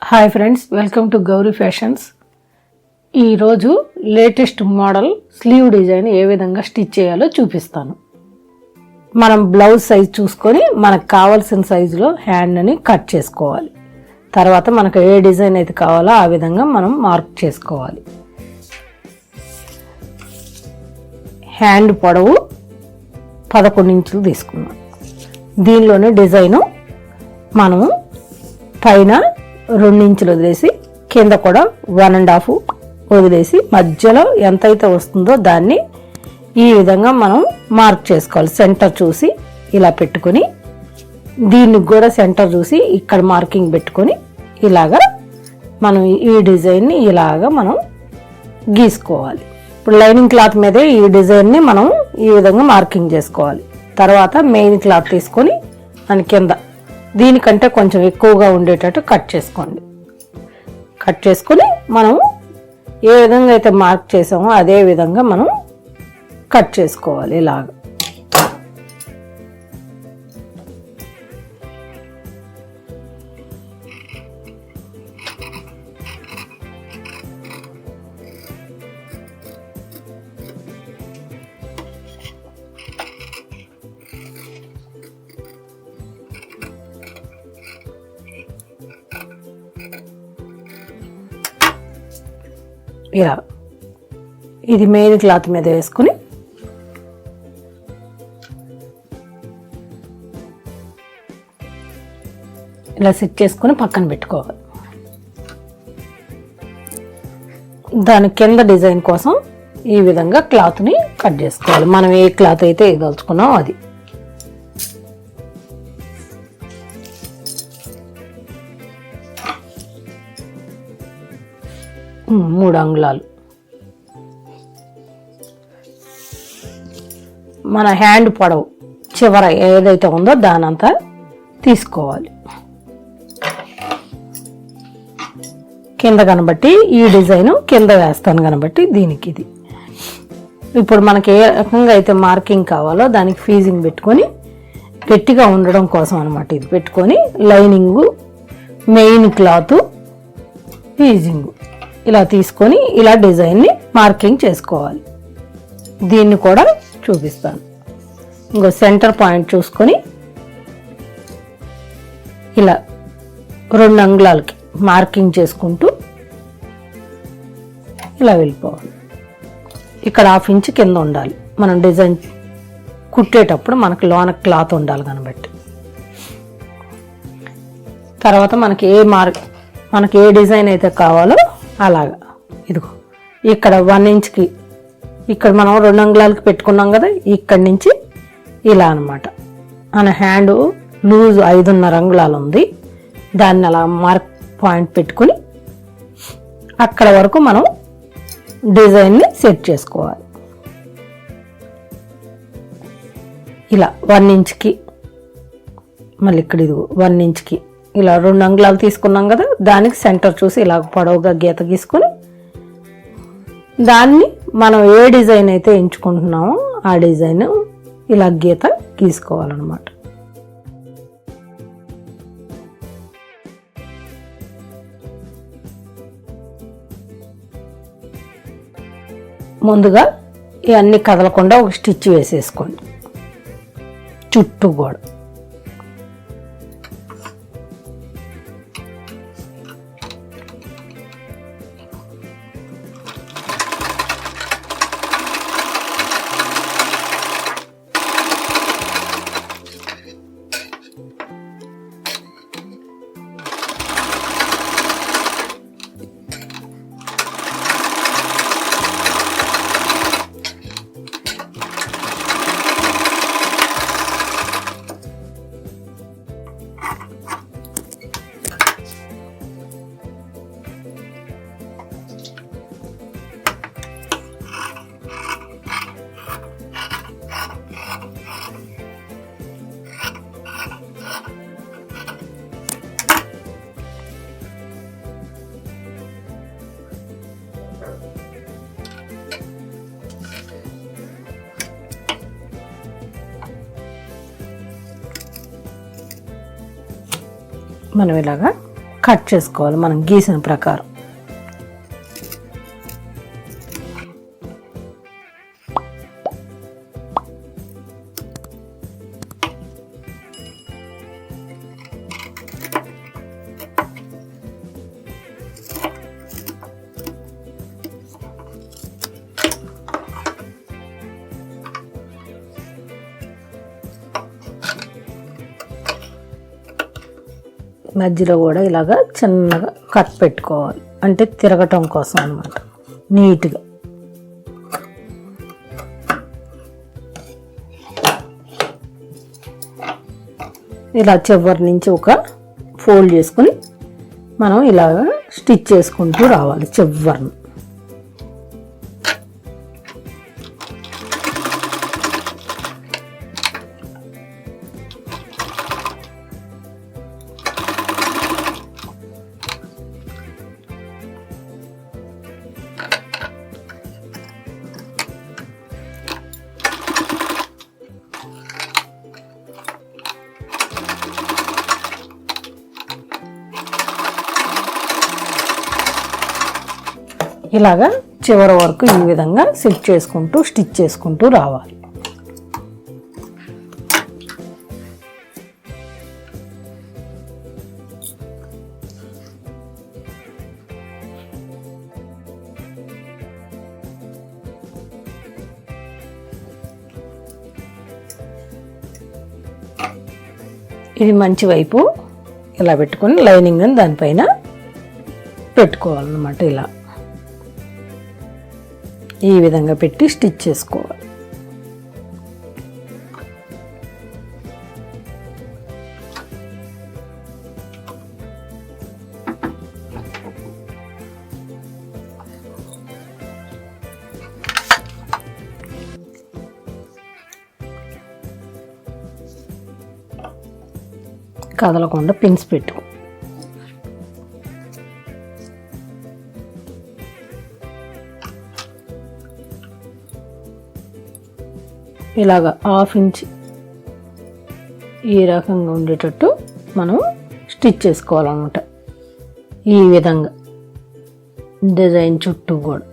Hi friends, welcome to Gauri fashions. ఈరోజు latest model slew design ఏ విధంగా stitch చేయాలో చూపిస్తాను. మనం బ్లౌజ్ సైజ్ చూసుకొని మనకు కావాల్సిన సైజులో హ్యాండ్ని కట్ చేసుకోవాలి. తర్వాత మనకు ఏ డిజైన్ అయితే కావాలో ఆ విధంగా మనం మార్క్ చేసుకోవాలి. హ్యాండ్ పొడవు 11 ఇంచులు తీసుకున్నాం. దీనిలోనే డిజైను మనము పైన 2 ఇంచులు వదిలేసి కింద కూడా 1.5 వదిలేసి మధ్యలో ఎంతైతే వస్తుందో దాన్ని ఈ విధంగా మనం మార్క్ చేసుకోవాలి. సెంటర్ చూసి ఇలా పెట్టుకొని దీనికి కూడా సెంటర్ చూసి ఇక్కడ మార్కింగ్ పెట్టుకొని ఇలాగా మనం ఈ డిజైన్ని ఇలాగా మనం గీసుకోవాలి. ఇప్పుడు లైనింగ్ క్లాత్ మీదే ఈ డిజైన్ని మనం ఈ విధంగా మార్కింగ్ చేసుకోవాలి. తర్వాత మెయిన్ క్లాత్ తీసుకొని దాని కింద దీనికంటే కొంచెం ఎక్కువగా ఉండేటట్టు కట్ చేసుకోండి. కట్ చేసుకొని మనం ఏ విధంగా అయితే మార్క్ చేసామో అదే విధంగా మనం కట్ చేసుకోవాలి. ఇలాగ ఇలా ఇది మెయిన్ క్లాత్ మీద వేసుకుని ఇలా సెట్ చేసుకుని పక్కన పెట్టుకోవాలి. దాని కింద డిజైన్ కోసం ఈ విధంగా క్లాత్ని కట్ చేసుకోవాలి. మనం ఏ క్లాత్ అయితే వేయదలుచుకున్నామో అది. మూడు అంగుళాలు మన హ్యాండ్ పొడవు చివర ఏదైతే ఉందో దానంతా తీసుకోవాలి. కింద కనబట్టి ఈ డిజైన్ కింద వేస్తాను కనబట్టి దీనికి ఇది. ఇప్పుడు మనకి ఏ రకంగా అయితే మార్కింగ్ కావాలో దానికి ఫీజింగ్ పెట్టుకొని గట్టిగా ఉండడం కోసం అనమాట ఇది పెట్టుకొని లైనింగు మెయిన్ క్లాత్ ఫీజింగ్ ఇలా తీసుకొని ఇలా డిజైన్ని మార్కింగ్ చేసుకోవాలి. దీన్ని కూడా చూపిస్తాను. ఇంకో సెంటర్ పాయింట్ చూసుకొని ఇలా 2 అంగుళాలకి మార్కింగ్ చేసుకుంటూ ఇలా వెళ్ళిపోవాలి. ఇక్కడ 1/2 ఇంచ్ కింద ఉండాలి. మనం డిజైన్ కుట్టేటప్పుడు మనకి లోన క్లాత్ ఉండాలి కనబట్టి. తర్వాత మనకి ఏ డిజైన్ అయితే కావాలో అలాగా ఇదిగో ఇక్కడ 1 ఇంచ్కి ఇక్కడ మనం 2 అంగుళాలకి పెట్టుకున్నాం కదా, ఇక్కడి నుంచి ఇలా అనమాట. మన హ్యాండ్ లూజ్ 5.5 అంగుళాలు ఉంది. దాన్ని అలా మార్క్ పాయింట్ పెట్టుకుని అక్కడ వరకు మనం డిజైన్ని సెట్ చేసుకోవాలి. ఇలా 1 ఇంచ్కి మళ్ళీ ఇక్కడ ఇదిగో 1 ఇంచ్కి ఇలా 2 అంగుళాలు తీసుకున్నాం కదా, దానికి సెంటర్ చూసి ఇలా పొడవుగా గీత గీసుకొని దాన్ని మనం ఏ డిజైన్ అయితే ఎంచుకుంటున్నామో ఆ డిజైన్ ఇలా గీత గీసుకోవాలన్నమాట. ముందుగా ఇవన్నీ కదలకుండా ఒక స్టిచ్ వేసేసుకోండి చుట్టూ కూడా. మనం ఇలాగా కట్ చేసుకోవాలి మనం గీసిన ప్రకారం. మధ్యలో కూడా ఇలాగా చిన్నగా కట్ పెట్టుకోవాలి, అంటే తిరగటం కోసం అన్నమాట, నీట్గా. ఇలా చివరి నుంచి ఒక ఫోల్డ్ చేసుకుని మనం ఇలాగ స్టిచ్ చేసుకుంటూ రావాలి చివరిని. ఇలాగా చివరి వరకు ఈ విధంగా సెట్ చేసుకుంటూ స్టిచ్ చేసుకుంటూ రావాలి. ఇది మంచి వైపు ఇలా పెట్టుకొని లైనింగ్ దానిపైన పెట్టుకోవాలన్నమాట. ఇలా ఈ విధంగా పెట్టి స్టిచ్ చేసుకోవాలి. కదలకుండా పిన్స్ పెట్టుకో. ఇలాగా 1/2 ఇంచ్ ఈ రకంగా ఉండేటట్టు మనం స్టిచ్ చేసుకోవాలన్నమాట. ఈ విధంగా డిజైన్ చుట్టూ కూడా.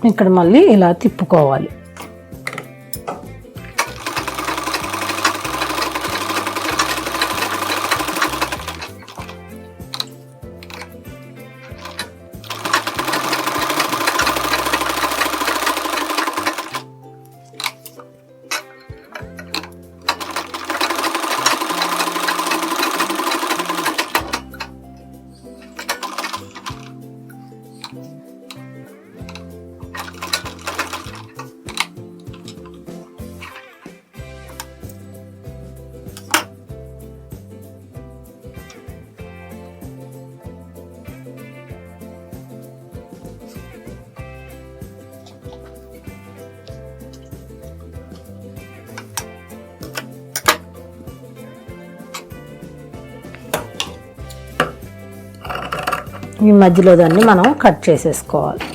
ఇక్కడ మళ్ళీ ఇలా తిప్పుకోవాలి. ఈ మధ్యలో దాన్ని మనం కట్ చేసేసుకోవాలి.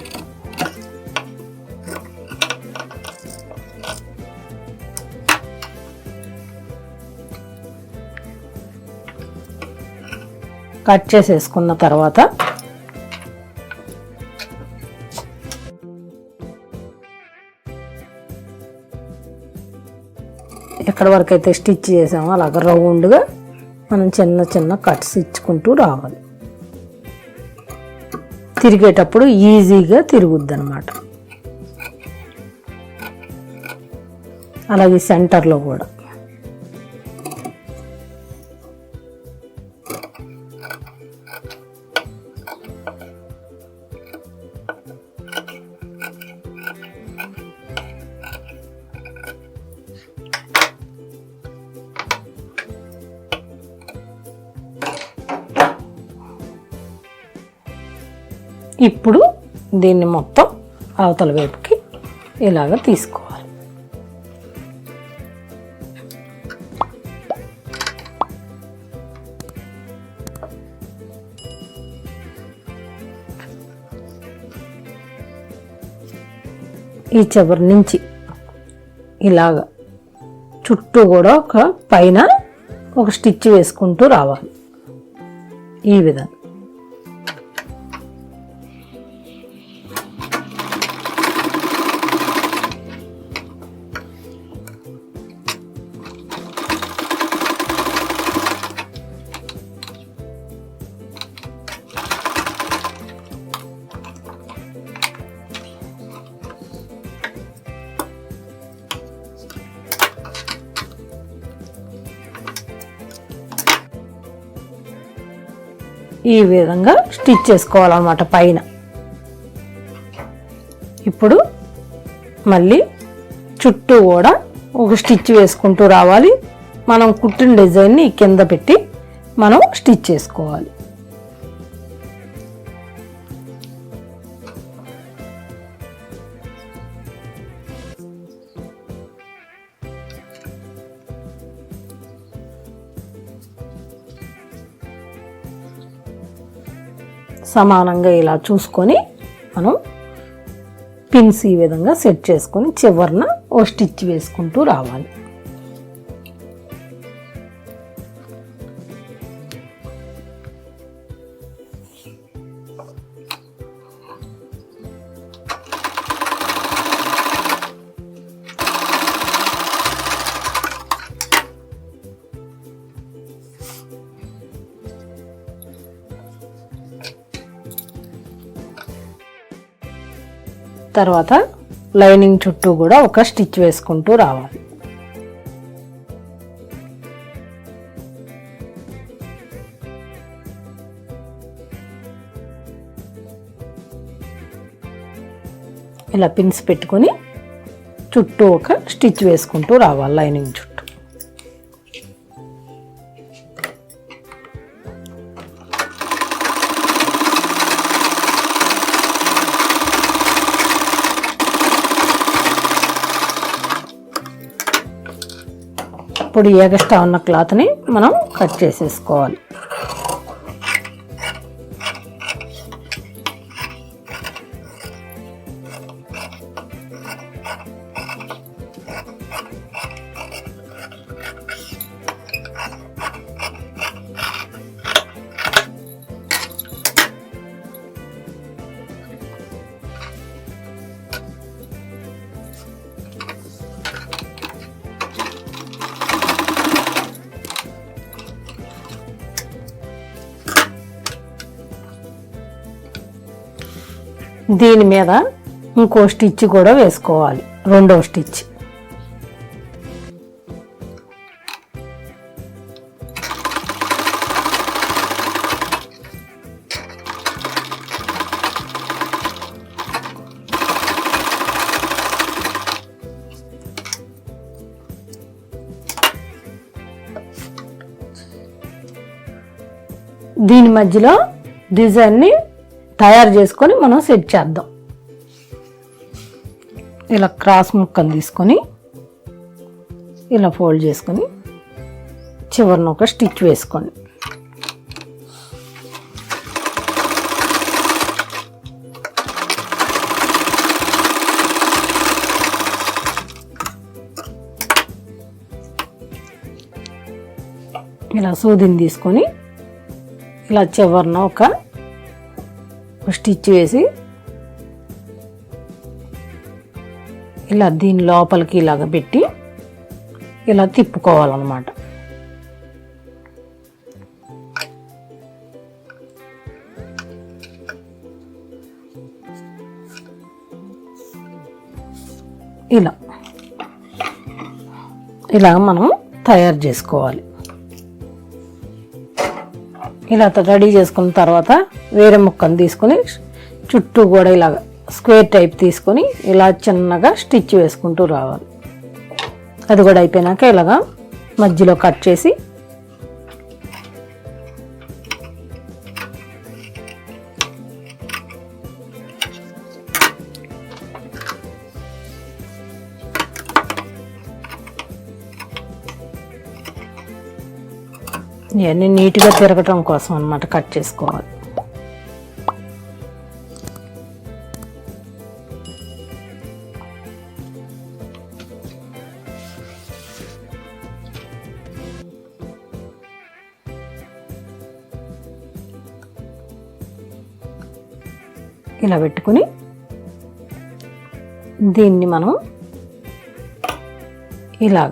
కట్ చేసేసుకున్న తర్వాత ఎక్కడి వరకు అయితే స్టిచ్ చేసామో అలాగ రౌండ్గా మనం చిన్న చిన్న కట్స్ ఇచ్చుకుంటూ రావాలి. తిరిగేటప్పుడు ఈజీగా తిరుగుద్ది అన్నమాట. అలాగే సెంటర్లో కూడా ఇప్పుడు దీన్ని మొత్తం అవతల వైపుకి ఇలాగ తీసుకోవాలి. ఈ చివరి నుంచి ఇలాగ చుట్టూ కూడా ఒక పైన ఒక స్టిచ్ వేసుకుంటూ రావాలి. ఈ విధంగా ఈ విధంగా స్టిచ్ చేసుకోవాలన్నమాట పైన. ఇప్పుడు మళ్ళీ చుట్టూ కూడా ఒక స్టిచ్ వేసుకుంటూ రావాలి. మనం కుట్టిన డిజైన్ని కింద పెట్టి మనం స్టిచ్ చేసుకోవాలి. సమానంగా ఇలా చూసుకొని మనం పిన్స్ ఈ విధంగా సెట్ చేసుకొని చివరన ఓ స్టిచ్ వేసుకుంటూ రావాలి. తర్వాత లైనింగ్ చుట్టూ కూడా ఒక స్టిచ్ వేసుకుంటూ రావాలి. ఇలా పిన్స్ పెట్టుకొని చుట్టూ ఒక స్టిచ్ వేసుకుంటూ రావాలి లైనింగ్ చుట్టూ. ఇప్పుడు ఎగస్ట్రా ఉన్న క్లాత్ని మనం కట్ చేసేసుకోవాలి. దీని మీద ఇంకో స్టిచ్ కూడా వేసుకోవాలి, రెండో స్టిచ్. దీని మధ్యలో డిజైన్ని తయారు చేసుకొని మనం సెట్ చేద్దాం. ఇలా క్రాస్ ముక్కను తీసుకొని ఇలా ఫోల్డ్ చేసుకొని చివరిన ఒక స్టిచ్ వేసుకోండి. ఇలా సూదిని తీసుకొని ఇలా చివరిన ఒక స్టిచ్ వేసి ఇలా దీని లోపలికి ఇలాగ పెట్టి ఇలా తిప్పుకోవాలన్నమాట. ఇలా మనం తయారు చేసుకోవాలి. ఇలా రెడీ చేసుకున్న తర్వాత వేరే ముక్కను తీసుకొని చుట్టూ కూడా ఇలాగ స్క్వేర్ టైప్ తీసుకొని ఇలా చిన్నగా స్టిచ్ వేసుకుంటూ రావాలి. అది కూడా అయిపోయినాక ఇలాగా మధ్యలో కట్ చేసి ఇవన్నీ నీట్గా తిరగటం కోసం అన్నమాట కట్ చేసుకోవాలి. ఇలా పెట్టుకుని దీన్ని మనం ఇలాగ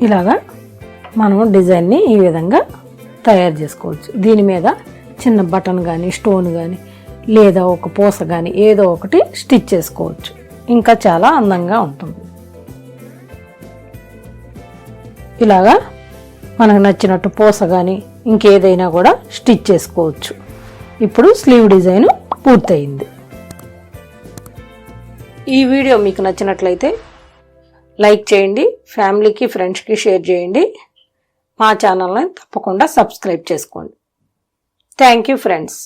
ఇలాగా మనం డిజైన్ని ఈ విధంగా తయారు చేసుకోవచ్చు. దీని మీద చిన్న బటన్ కానీ స్టోన్ కానీ లేదా ఒక పూస కానీ ఏదో ఒకటి స్టిచ్ చేసుకోవచ్చు. ఇంకా చాలా అందంగా ఉంటుంది. ఇలాగా మనకు నచ్చినట్టు పూస కానీ ఇంకేదైనా కూడా స్టిచ్ చేసుకోవచ్చు. ఇప్పుడు స్లీవ్ డిజైన్ పూర్తయింది. ఈ వీడియో మీకు నచ్చినట్లయితే లైక్ చేయండి, ఫ్యామిలీకి ఫ్రెండ్స్కి షేర్ చేయండి. మా ఛానల్ని తప్పకుండా సబ్స్క్రైబ్ చేసుకోండి. Thank you friends.